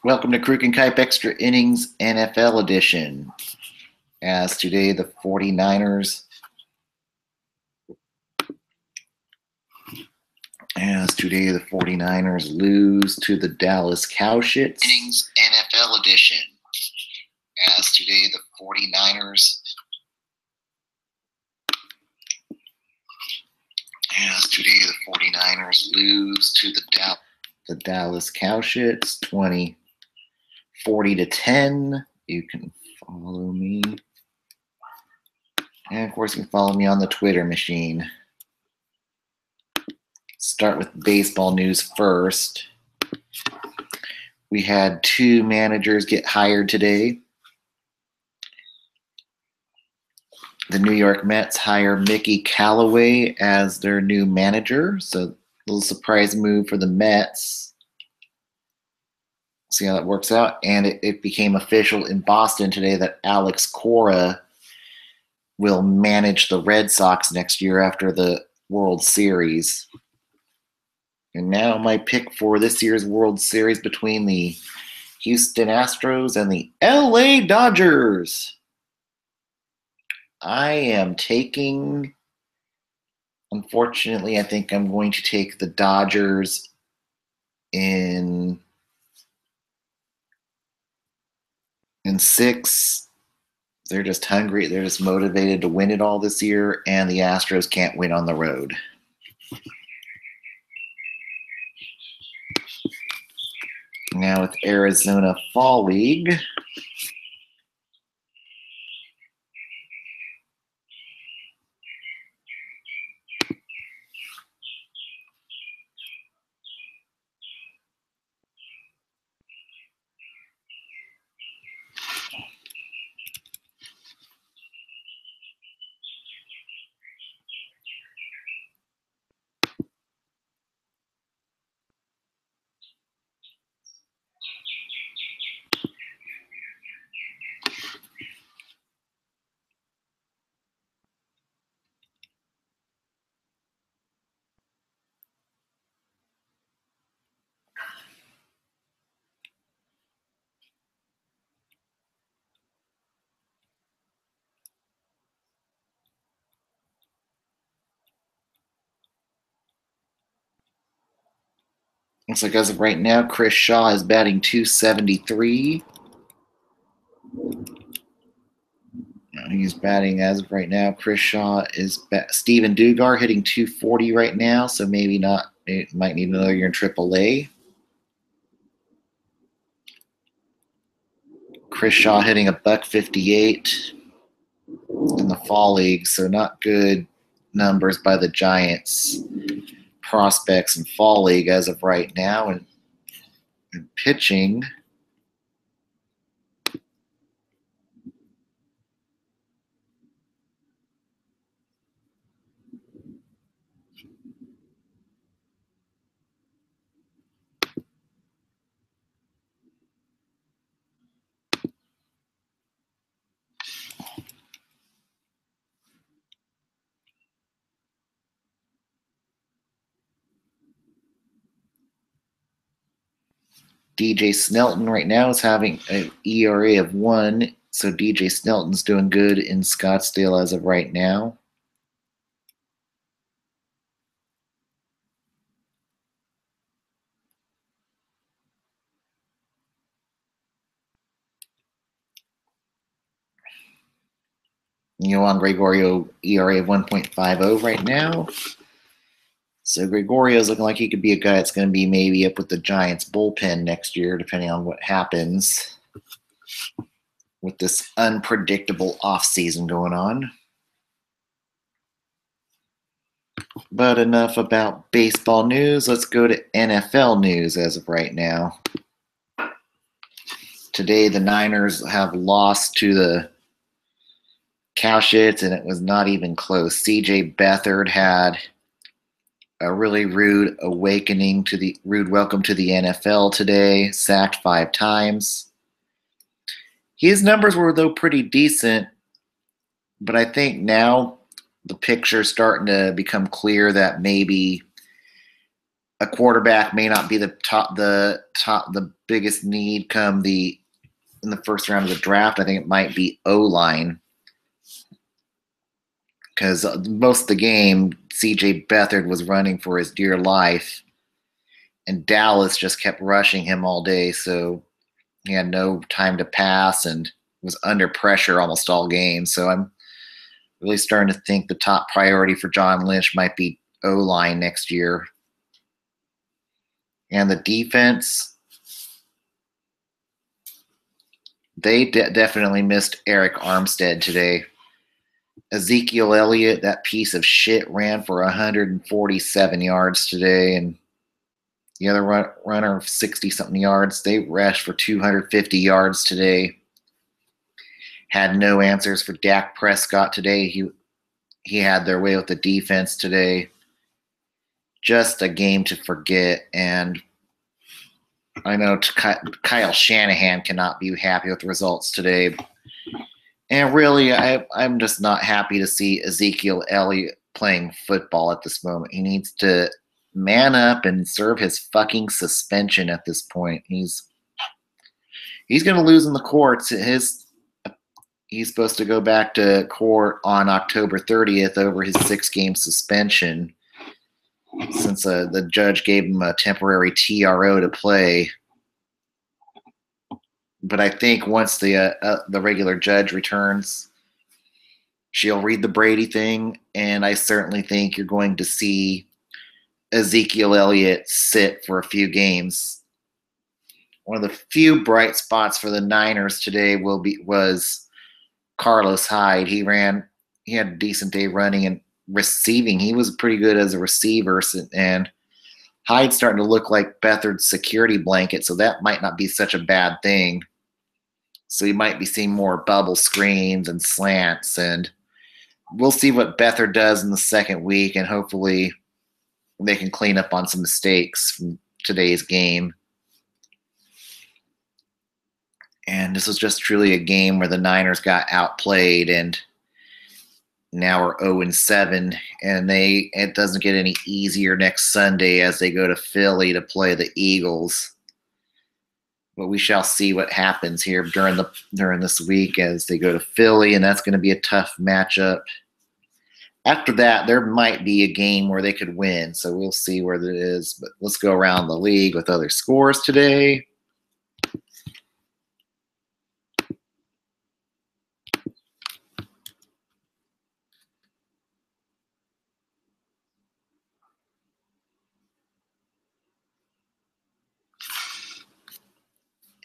Welcome to Kruk and Kuip Extra Innings NFL Edition. As today the 49ers lose to the Dallas Cowshits. Innings NFL Edition. As today the 49ers lose to the Dallas Cowshits 40-10. You can follow me. And of course, you can follow me on the Twitter machine. Start with baseball news first. We had two managers get hired today. The New York Mets hire Mickey Callaway as their new manager. So a little surprise move for the Mets. See how that works out. And it became official in Boston today that Alex Cora will manage the Red Sox next year after the World Series. And now my pick for this year's World Series between the Houston Astros and the LA Dodgers. I am taking, unfortunately, I think I'm going to take the Dodgers in 6. They're just hungry. They're just motivated to win it all this year, and the Astros can't win on the road. Now with Arizona Fall League. Looks like as of right now, Chris Shaw is batting .273. He's batting as of right now. Chris Shaw is Steven Dugar hitting .240 right now, so maybe not. It might need another year in AAA. Chris Shaw hitting $158 in the Fall League, so not good numbers by the Giants prospects in Fall League as of right now. And pitching, DJ Snelton right now is having an ERA of 1, so DJ Snelton's doing good in Scottsdale as of right now. Yohan Gregorio ERA of 1.50 right now. So Gregorio's looking like he could be a guy that's going to be maybe up with the Giants bullpen next year, depending on what happens with this unpredictable offseason going on. But enough about baseball news. Let's go to NFL news as of right now. Today, the Niners have lost to the Cowshits, and it was not even close. C.J. Beathard had a really rude welcome to the NFL today, sacked 5 times. His numbers were, though, pretty decent, but I think now the picture's starting to become clear that maybe a quarterback may not be the biggest need come in the first round of the draft. I think it might be O-line, because most of the game, C.J. Beathard was running for his dear life, and Dallas just kept rushing him all day, so he had no time to pass and was under pressure almost all game. So I'm really starting to think the top priority for John Lynch might be O-line next year. And the defense, they definitely missed Eric Armstead today. Ezekiel Elliott, that piece of shit, ran for 147 yards today, and the other runner, 60-something yards. They rushed for 250 yards today. Had no answers for Dak Prescott today. He had their way with the defense today. Just a game to forget, and I know Kyle Shanahan cannot be happy with the results today. And really, I'm just not happy to see Ezekiel Elliott playing football at this moment. He needs to man up and serve his fucking suspension at this point. He's going to lose in the courts. He's supposed to go back to court on October 30th over his 6-game suspension, since the judge gave him a temporary TRO to play. But I think once the regular judge returns, she'll read the Brady thing, and I certainly think you're going to see Ezekiel Elliott sit for a few games. One of the few bright spots for the Niners today was Carlos Hyde. He had a decent day running and receiving. He was pretty good as a receiver, and Hyde's starting to look like Beathard's security blanket, so that might not be such a bad thing. So you might be seeing more bubble screens and slants, and we'll see what Beathard does in the second week, and hopefully they can clean up on some mistakes from today's game. And this was just truly a game where the Niners got outplayed, and now we're 0-7, and it doesn't get any easier next Sunday as they go to Philly to play the Eagles. But we shall see what happens here during this week as they go to Philly, and that's going to be a tough matchup. After that, there might be a game where they could win, so we'll see where it is. But let's go around the league with other scores today.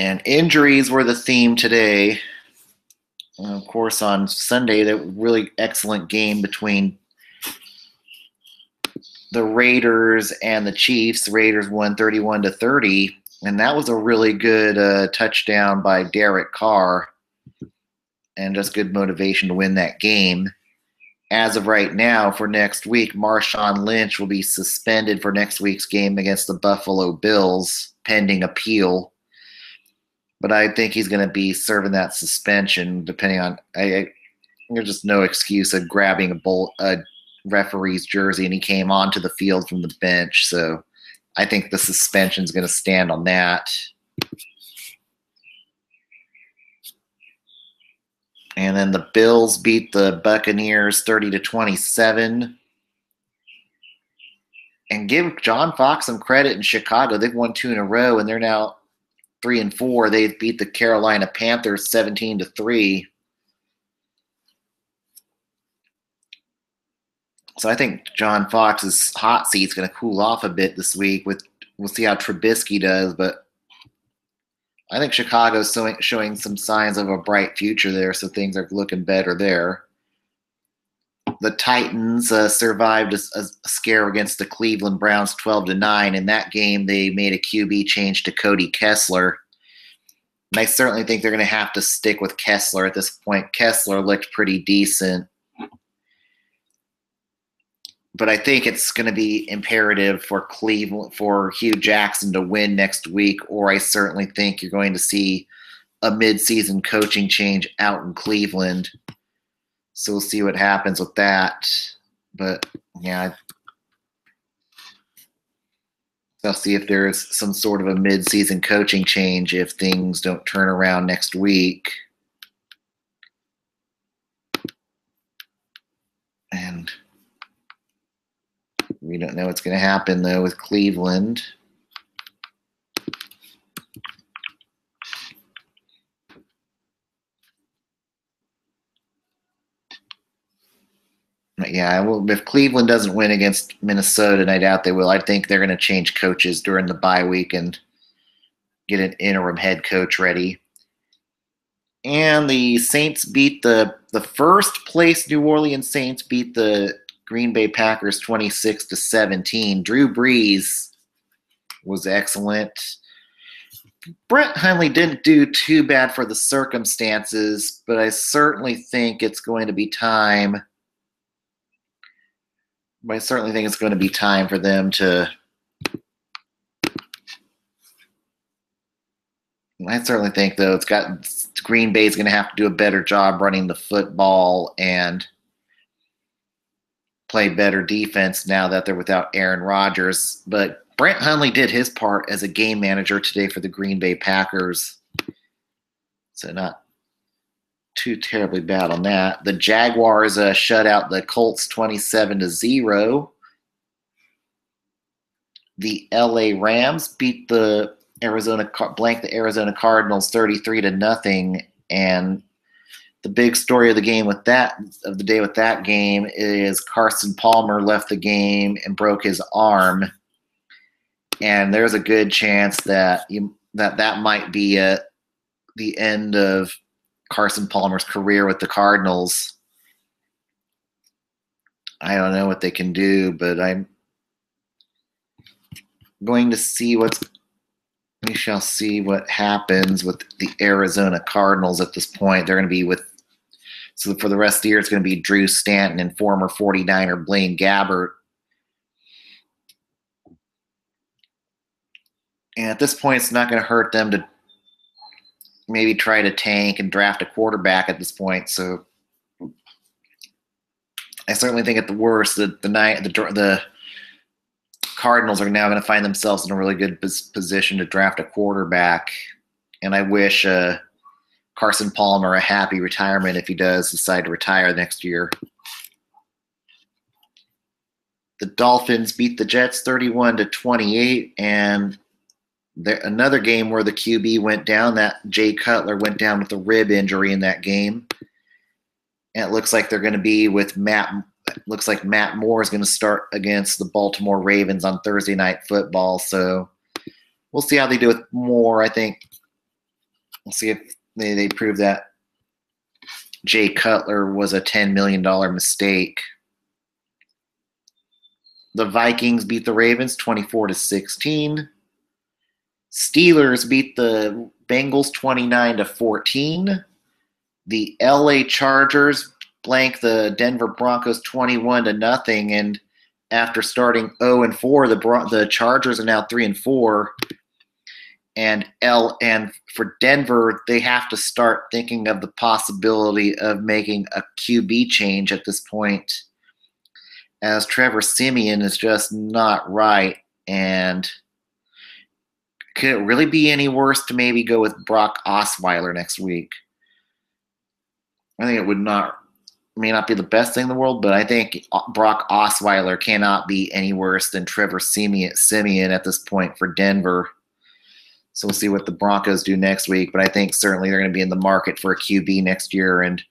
And injuries were the theme today. Of course, on Sunday, that really excellent game between the Raiders and the Chiefs. The Raiders won 31-30, and that was a really good touchdown by Derek Carr, and just good motivation to win that game. As of right now, for next week, Marshawn Lynch will be suspended for next week's game against the Buffalo Bills, pending appeal. But I think he's going to be serving that suspension, depending on. There's just no excuse of grabbing a referee's jersey, and he came onto the field from the bench. So I think the suspension is going to stand on that. And then the Bills beat the Buccaneers 30-27. And give John Fox some credit in Chicago. They've won 2 in a row, and they're now 3-4. They beat the Carolina Panthers 17-3. So I think John Fox's hot seat's going to cool off a bit this week. We'll see how Trubisky does, but I think Chicago's showing some signs of a bright future there, so things are looking better there. The Titans survived a scare against the Cleveland Browns 12-9. In that game, they made a QB change to Cody Kessler. And I certainly think they're going to have to stick with Kessler at this point. Kessler looked pretty decent. But I think it's going to be imperative for Hugh Jackson to win next week, or I certainly think you're going to see a midseason coaching change out in Cleveland. So we'll see what happens with that. But, yeah, I'll see if there's some sort of a mid-season coaching change if things don't turn around next week. And we don't know what's going to happen, though, with Cleveland. Yeah, well, if Cleveland doesn't win against Minnesota, and I doubt they will, I think they're going to change coaches during the bye week and get an interim head coach ready. And the Saints beat the first place New Orleans Saints beat the Green Bay Packers 26-17. Drew Brees was excellent. Brett Hundley didn't do too bad for the circumstances, but I certainly think it's going to be time. I certainly think it's going to be time for them to. I certainly think, though, Green Bay's going to have to do a better job running the football and play better defense now that they're without Aaron Rodgers. But Brent Hundley did his part as a game manager today for the Green Bay Packers. So not too terribly bad on that. The Jaguars shut out the Colts 27-0. The LA Rams beat the Arizona Cardinals 33-0. And the big story of the day with that game is Carson Palmer left the game and broke his arm. And there's a good chance that that might be the end of Carson Palmer's career with the Cardinals. I don't know what they can do, but I'm going to see we shall see what happens with the Arizona Cardinals at this point. They're going to be so for the rest of the year, it's going to be Drew Stanton and former 49er Blaine Gabbert. And at this point, it's not going to hurt them to maybe try to tank and draft a quarterback at this point. So I certainly think at the worst, the Cardinals are now going to find themselves in a really good position to draft a quarterback. And I wish Carson Palmer a happy retirement if he does decide to retire next year. The Dolphins beat the Jets 31-28, and another game where the QB went down. That Jay Cutler went down with a rib injury in that game. And it looks like they're going to be with Matt. Looks like Matt Moore is going to start against the Baltimore Ravens on Thursday Night Football. So we'll see how they do with Moore. I think we'll see if they prove that Jay Cutler was a $10 million mistake. The Vikings beat the Ravens 24-16. Steelers beat the Bengals 29-14. The LA Chargers blanked the Denver Broncos 21-0. And after starting 0-4, the Chargers are now 3-4. And for Denver, they have to start thinking of the possibility of making a QB change at this point, as Trevor Siemian is just not right. And could it really be any worse to maybe go with Brock Osweiler next week? I think it may not be the best thing in the world, but I think Brock Osweiler cannot be any worse than Trevor Siemian at this point for Denver. So we'll see what the Broncos do next week, but I think certainly they're going to be in the market for a QB next year, and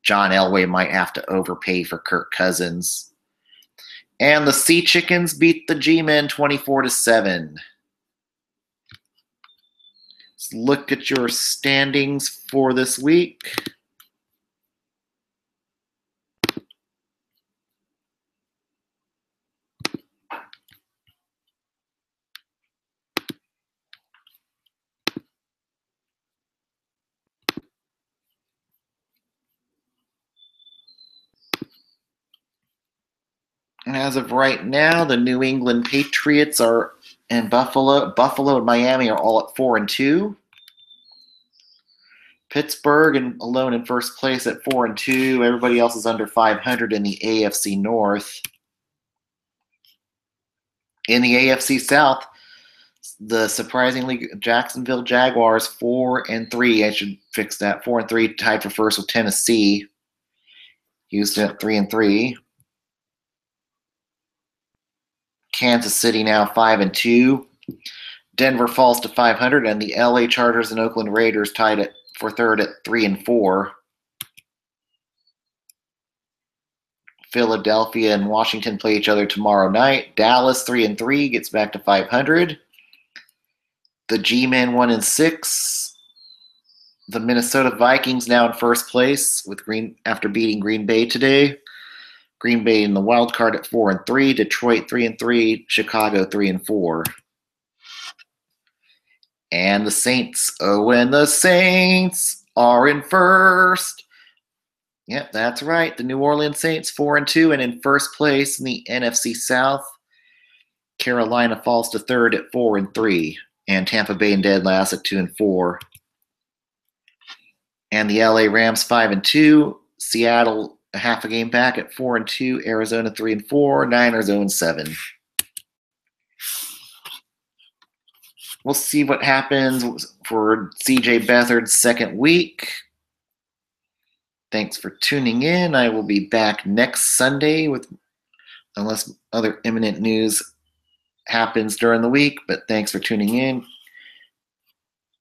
John Elway might have to overpay for Kirk Cousins. And the Sea Chickens beat the G-Men 24-7. Let's look at your standings for this week. As of right now, the New England Patriots are in Buffalo. Buffalo and Miami are all at 4-2. Pittsburgh alone in first place at 4-2. Everybody else is under 500 in the AFC North. In the AFC South, The surprisingly Jacksonville Jaguars 4-3. I should fix that. 4-3, tied for first with Tennessee. Houston at 3-3. Kansas City now 5-2. Denver falls to 500, and the LA Chargers and Oakland Raiders tied for third at 3-4. Philadelphia and Washington play each other tomorrow night. Dallas 3-3 gets back to 500. The G-Men 1-6. The Minnesota Vikings now in first place after beating Green Bay today. Green Bay in the wild card at 4-3. Detroit 3-3. Chicago 3-4. And the Saints. Oh, and the Saints are in first. Yep, that's right. The New Orleans Saints 4-2 and in first place in the NFC South. Carolina falls to third at 4-3, and Tampa Bay in dead last at 2-4. And the LA Rams 5-2. Seattle a half a game back at 4-2. Arizona 3-4. Niners 0-7. We'll see what happens for CJ Beathard's second week. Thanks for tuning in. I will be back next Sunday unless other imminent news happens during the week. But thanks for tuning in.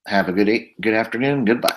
Have a good afternoon. Goodbye.